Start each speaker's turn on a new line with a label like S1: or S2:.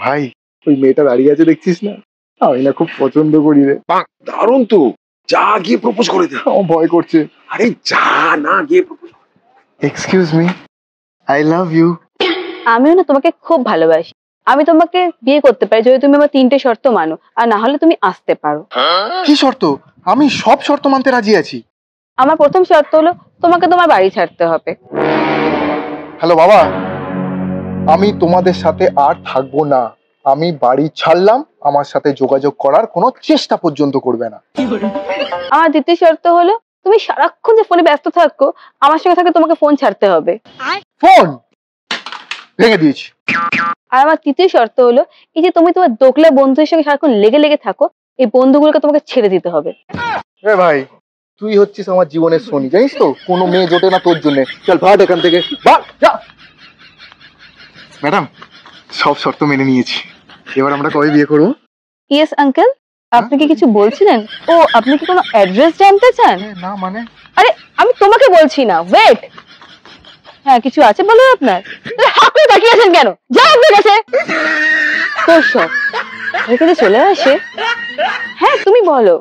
S1: ভাই ওই মেয়েটা দাঁড়িয়ে আছে দেখছিস না, আমি না খুব পছন্দ করি রে।
S2: দারুণ তো, যা গিয়ে প্রপোজ করে দে।
S1: আমার ভয় করছে।
S2: আরে যা না গিয়ে propose.
S1: Excuse me, I love you.
S3: আমিও না তোমাকে খুব ভালোবাসি। আমি তোমাকে বিয়ে করতে পারি যদি তুমি আমার 3টে শর্ত মানো, আর না হলে তুমি আসতে পারো।
S1: কি শর্ত? আমি সব শর্ত মানতে রাজি আছি।
S3: আমার প্রথম শর্ত হলো তোমাকে তোমার বাড়ি ছাড়তে হবে।
S1: হ্যালো বাবা, আমি তোমাদের সাথে আর থাকবো না। আমি বাড়ি ছাড়লাম, আমার সাথে যোগাযোগ করার কোনো চেষ্টা পর্যন্ত করবে না।
S3: আমার দ্বিতীয় শর্ত হলো তুমি সারাক্ষণ যে ফোনে ব্যস্ত থাকো, আমার সঙ্গে থাকলে তোমাকে ফোন ছাড়তে হবে।
S1: ফোন ভেঙে দিয়েছি।
S3: আর আমার তৃতীয় শর্ত হলো এই যে তুমি তোমার দোকলা বন্ধুদের সঙ্গে সারাক্ষণ লেগে লেগে থাকো, এই বন্ধুগুলোকে তোমাকে ছেড়ে দিতে হবে।
S1: রে ভাই, তুই হচ্ছিস আমার জীবনের শনি, জানিস তো? কোনো মেয়ে জোটে না তোর জন্য। চল ভাগ এখান থেকে, ভাগ যা। ম্যাডাম, সব শর্ত মেনে নিয়েছি। এবার আমরা কবে বিয়ে করবো?
S3: ইয়েস আঙ্কেল, আপনি কি কিছু বলছিলেন? ও, আপনি কি কোনো অ্যাড্রেস জানতে চান?
S1: না মানে,
S3: আরে আমি তোমাকে বলছি না, ওয়েট। হ্যাঁ, কিছু আছে বলুন আপনার। আপনি তাকিয়ে আছেন কেন? যাও আপনার কাছে। তোর সব এখানে চলে আসে। হ্যাঁ, তুমি বলো।